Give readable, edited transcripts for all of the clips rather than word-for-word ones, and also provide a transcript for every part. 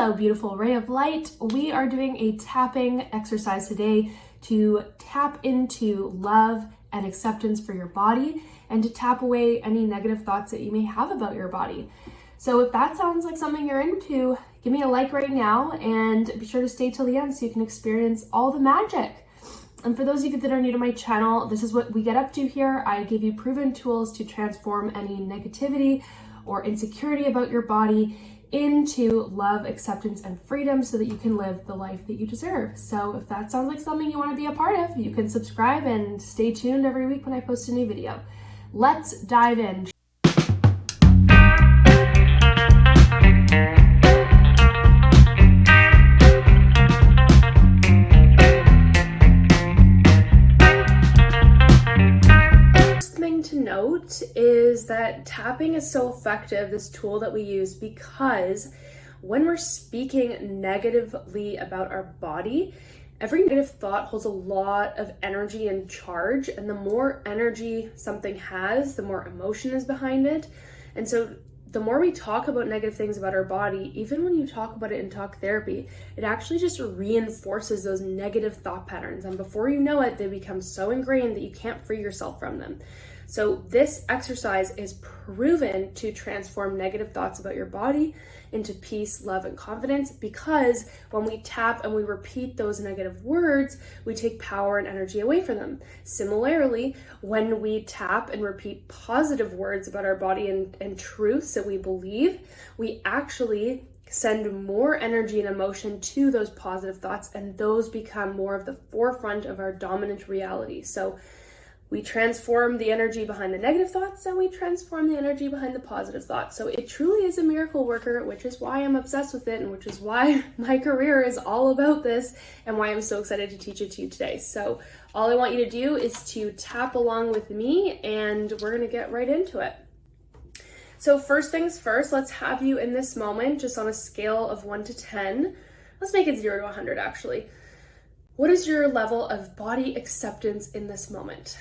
Hello, beautiful ray of light. We are doing a tapping exercise today to tap into love and acceptance for your body and to tap away any negative thoughts that you may have about your body. So if that sounds like something you're into, give me a like right now and be sure to stay till the end so you can experience all the magic. And for those of you that are new to my channel, this is what we get up to here. I give you proven tools to transform any negativity or insecurity about your body into love, acceptance, and freedom so that you can live the life that you deserve. So if that sounds like something you want to be a part of, you can subscribe and stay tuned every week when I post a new video. Let's dive in. To note is that tapping is so effective, this tool that we use, because when we're speaking negatively about our body, every negative thought holds a lot of energy and charge, and the more energy something has, the more emotion is behind it. And so the more we talk about negative things about our body, even when you talk about it in talk therapy, it actually just reinforces those negative thought patterns, and before you know it, they become so ingrained that you can't free yourself from them. So this exercise is proven to transform negative thoughts about your body into peace, love, and confidence, because when we tap and we repeat those negative words, we take power and energy away from them. Similarly, when we tap and repeat positive words about our body and truths that we believe, we actually send more energy and emotion to those positive thoughts, and those become more of the forefront of our dominant reality. So we transform the energy behind the negative thoughts, and we transform the energy behind the positive thoughts. So it truly is a miracle worker, which is why I'm obsessed with it, and which is why my career is all about this, and why I'm so excited to teach it to you today. So all I want you to do is to tap along with me, and we're gonna get right into it. So first things first, let's have you in this moment, just on a scale of 1 to 10. Let's make it 0 to 100 actually. What is your level of body acceptance in this moment?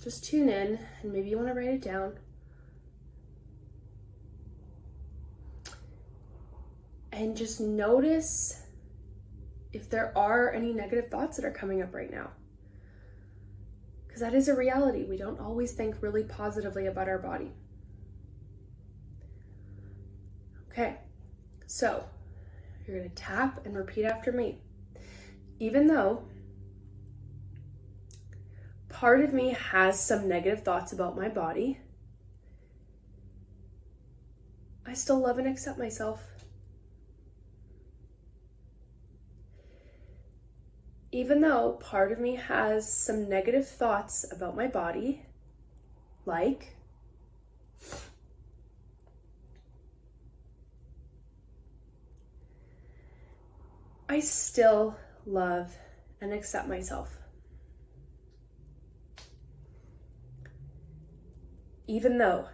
Just tune in, and maybe you want to write it down. And just notice if there are any negative thoughts that are coming up right now. Because that is a reality. We don't always think really positively about our body. Okay, so you're going to tap and repeat after me. Even though part of me has some negative thoughts about my body, I still love and accept myself. Even though part of me has some negative thoughts about my body, like I still love and accept myself. Even though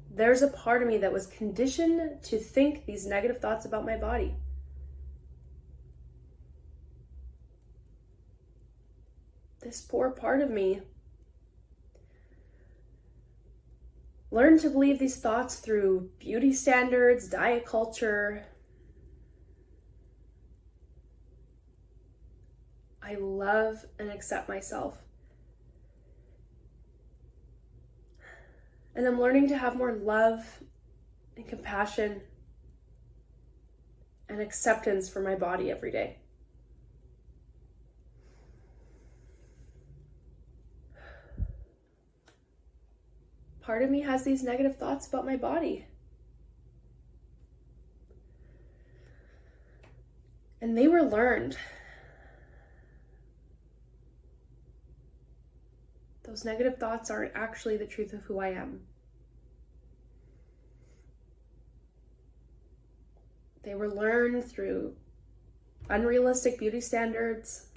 there's a part of me that was conditioned to think these negative thoughts about my body. This poor part of me learned to believe these thoughts through beauty standards, diet culture. I love and accept myself. And I'm learning to have more love and compassion and acceptance for my body every day. Part of me has these negative thoughts about my body. And they were learned. Those negative thoughts aren't actually the truth of who I am. They were learned through unrealistic beauty standards,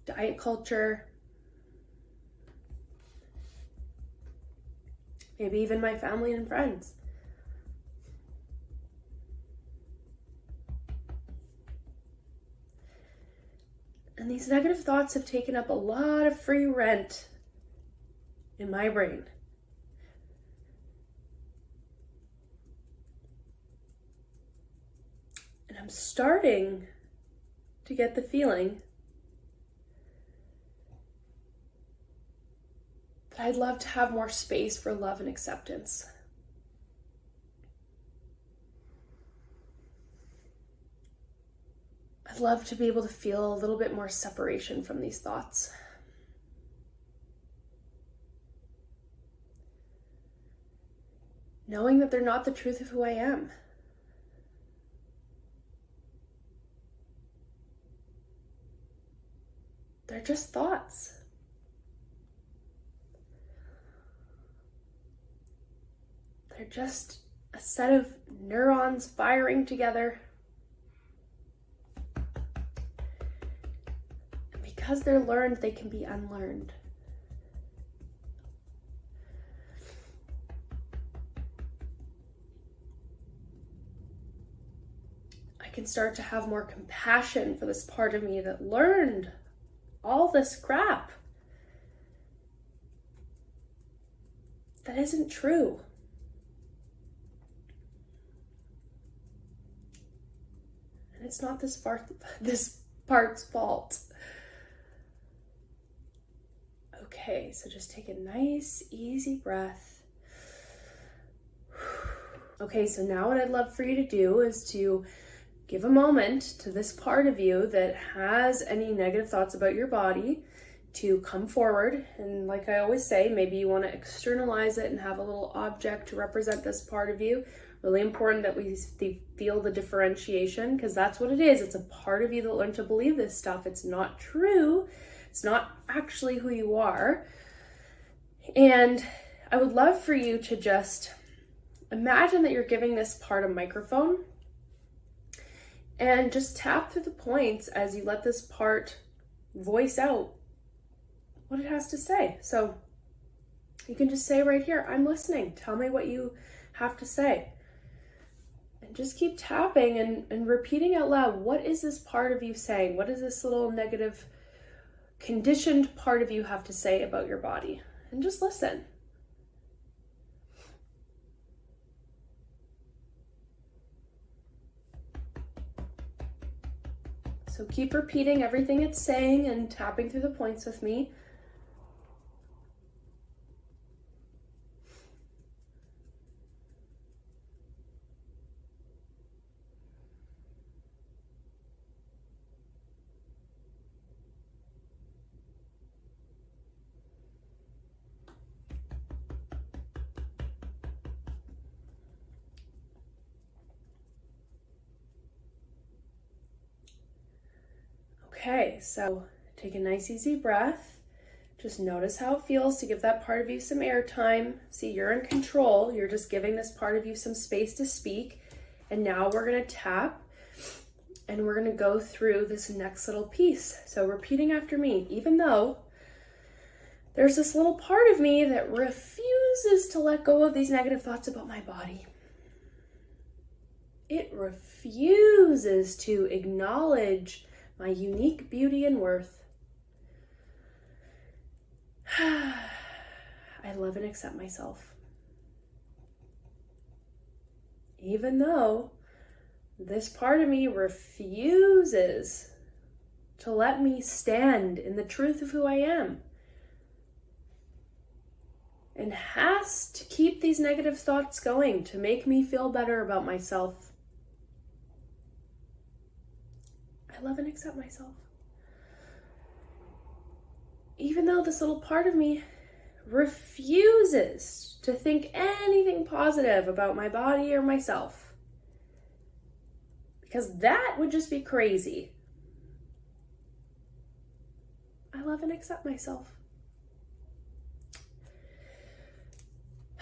diet culture, maybe even my family and friends. And these negative thoughts have taken up a lot of free rent in my brain. I'm starting to get the feeling that I'd love to have more space for love and acceptance. I'd love to be able to feel a little bit more separation from these thoughts. Knowing that they're not the truth of who I am. They're just thoughts. They're just a set of neurons firing together. And because they're learned, they can be unlearned. I can start to have more compassion for this part of me that learned all this crap that isn't true. And it's not this part's fault. Okay, so just take a nice, easy breath. Okay, so now what I'd love for you to do is to give a moment to this part of you that has any negative thoughts about your body to come forward. And like I always say, maybe you want to externalize it and have a little object to represent this part of you. Really important that we feel the differentiation, because that's what it is. It's a part of you that learned to believe this stuff. It's not true. It's not actually who you are. And I would love for you to just imagine that you're giving this part a microphone and just tap through the points as you let this part voice out what it has to say. So you can just say right here, I'm listening. Tell me what you have to say. And just keep tapping and repeating out loud, what is this part of you saying? What does this little negative, conditioned part of you have to say about your body? And just listen. So keep repeating everything it's saying and tapping through the points with me. Okay, so take a nice easy breath. Just notice how it feels to give that part of you some air time. See, you're in control. You're just giving this part of you some space to speak. And now we're going to tap and we're going to go through this next little piece. So repeating after me, even though there's this little part of me that refuses to let go of these negative thoughts about my body. It refuses to acknowledge my unique beauty and worth. I love and accept myself. Even though this part of me refuses to let me stand in the truth of who I am and has to keep these negative thoughts going to make me feel better about myself. I love and accept myself. Even though this little part of me refuses to think anything positive about my body or myself, because that would just be crazy. I love and accept myself.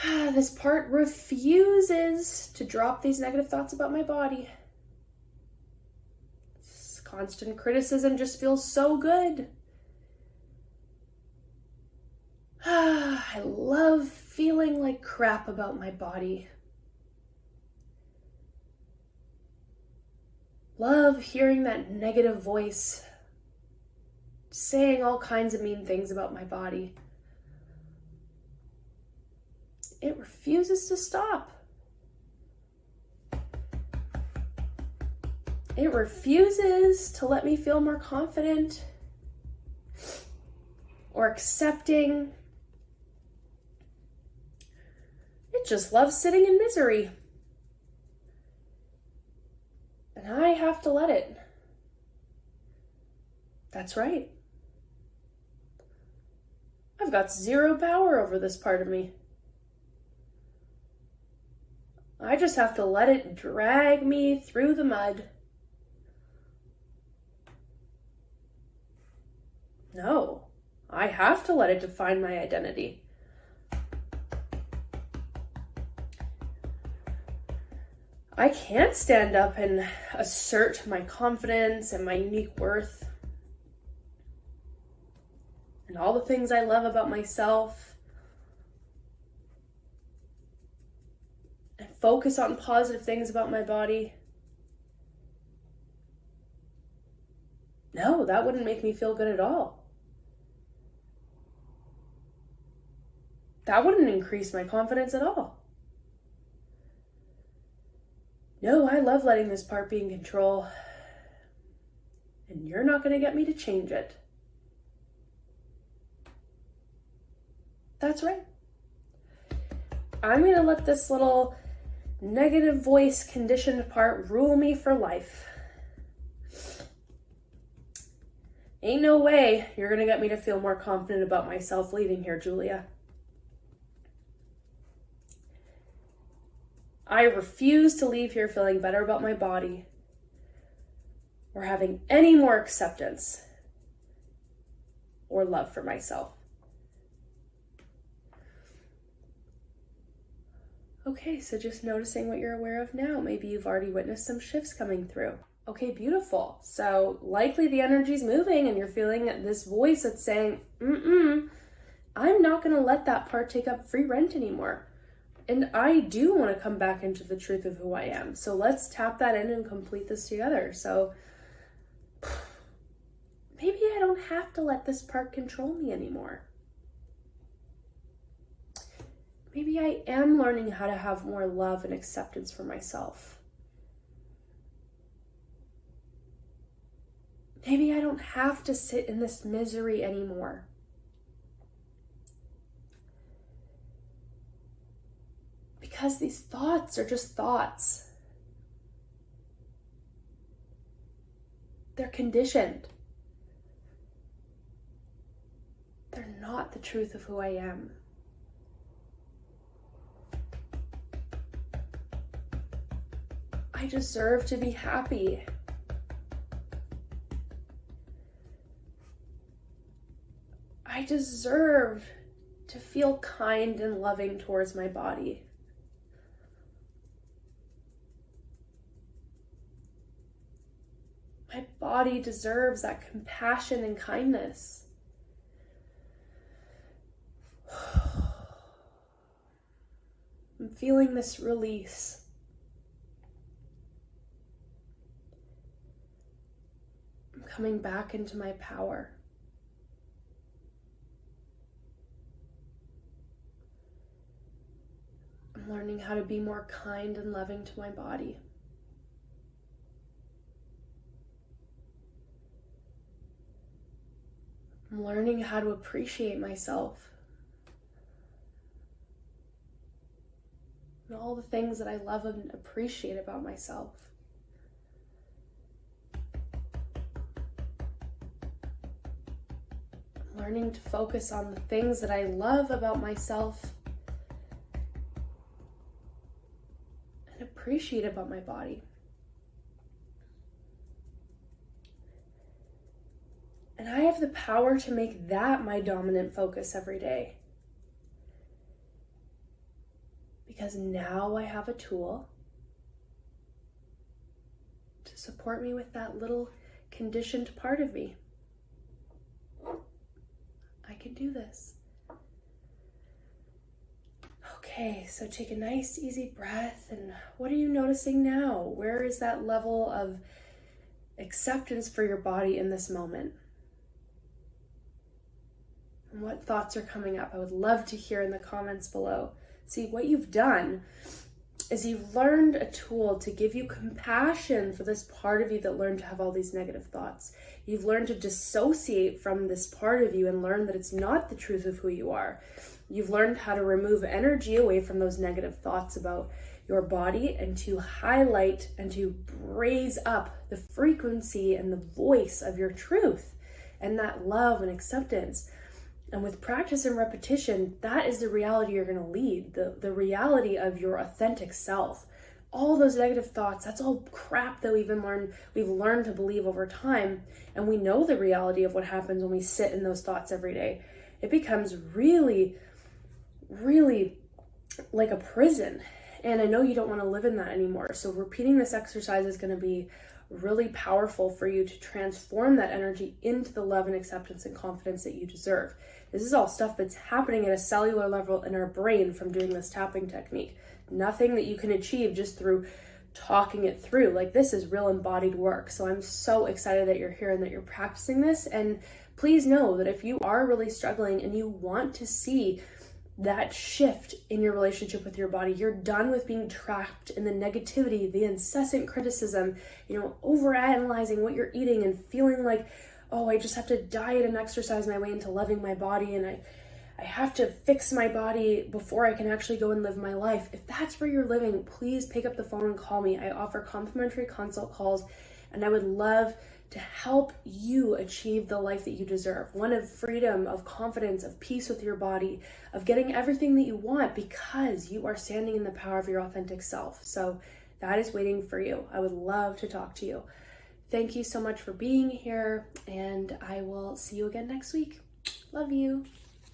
This part refuses to drop these negative thoughts about my body. Constant criticism just feels so good. I love feeling like crap about my body. Love hearing that negative voice saying all kinds of mean things about my body. It refuses to stop. It refuses to let me feel more confident or accepting. It just loves sitting in misery. And I have to let it. That's right. I've got zero power over this part of me. I just have to let it drag me through the mud. No, I have to let it define my identity. I can't stand up and assert my confidence and my unique worth and all the things I love about myself and focus on positive things about my body. No, that wouldn't make me feel good at all. That wouldn't increase my confidence at all. No, I love letting this part be in control, and you're not going to get me to change it. That's right. I'm going to let this little negative voice conditioned part rule me for life. Ain't no way you're going to get me to feel more confident about myself leaving here, Giulia. I refuse to leave here feeling better about my body or having any more acceptance or love for myself. Okay, so just noticing what you're aware of now. Maybe you've already witnessed some shifts coming through. Okay, beautiful. So likely the energy's moving and you're feeling this voice that's saying, I'm not going to let that part take up free rent anymore. And I do want to come back into the truth of who I am. So let's tap that in and complete this together. So maybe I don't have to let this part control me anymore. Maybe I am learning how to have more love and acceptance for myself. Maybe I don't have to sit in this misery anymore. Because these thoughts are just thoughts. They're conditioned. They're not the truth of who I am. I deserve to be happy. I deserve to feel kind and loving towards my body. My body deserves that compassion and kindness. I'm feeling this release. I'm coming back into my power. I'm learning how to be more kind and loving to my body. I'm learning how to appreciate myself and all the things that I love and appreciate about myself. I'm learning to focus on the things that I love about myself and appreciate about my body. And I have the power to make that my dominant focus every day. Because now I have a tool to support me with that little conditioned part of me. I can do this. Okay, so take a nice, easy breath. And what are you noticing now? Where is that level of acceptance for your body in this moment? And what thoughts are coming up? I would love to hear in the comments below. See, what you've done is you've learned a tool to give you compassion for this part of you that learned to have all these negative thoughts. You've learned to dissociate from this part of you and learn that it's not the truth of who you are. You've learned how to remove energy away from those negative thoughts about your body and to highlight and to raise up the frequency and the voice of your truth and that love and acceptance. And with practice and repetition, that is the reality you're going to lead, the reality of your authentic self. All those negative thoughts, that's all crap that we've learned to believe over time. And we know the reality of what happens when we sit in those thoughts every day. It becomes really, really like a prison. And I know you don't want to live in that anymore. So repeating this exercise is going to be really powerful for you to transform that energy into the love and acceptance and confidence that you deserve. This is all stuff that's happening at a cellular level in our brain from doing this tapping technique. Nothing that you can achieve just through talking it through. Like, this is real embodied work. So I'm so excited that you're here and that you're practicing this. And please know that if you are really struggling and you want to see that shift in your relationship with your body, you're done with being trapped in the negativity, the incessant criticism, overanalyzing what you're eating and feeling like, oh, I just have to diet and exercise my way into loving my body, and I have to fix my body before I can actually go and live my life. If that's where you're living, please pick up the phone and call me. I offer complimentary consult calls, and I would love to help you achieve the life that you deserve. One of freedom, of confidence, of peace with your body, of getting everything that you want because you are standing in the power of your authentic self. So that is waiting for you. I would love to talk to you. Thank you so much for being here, and I will see you again next week. Love you.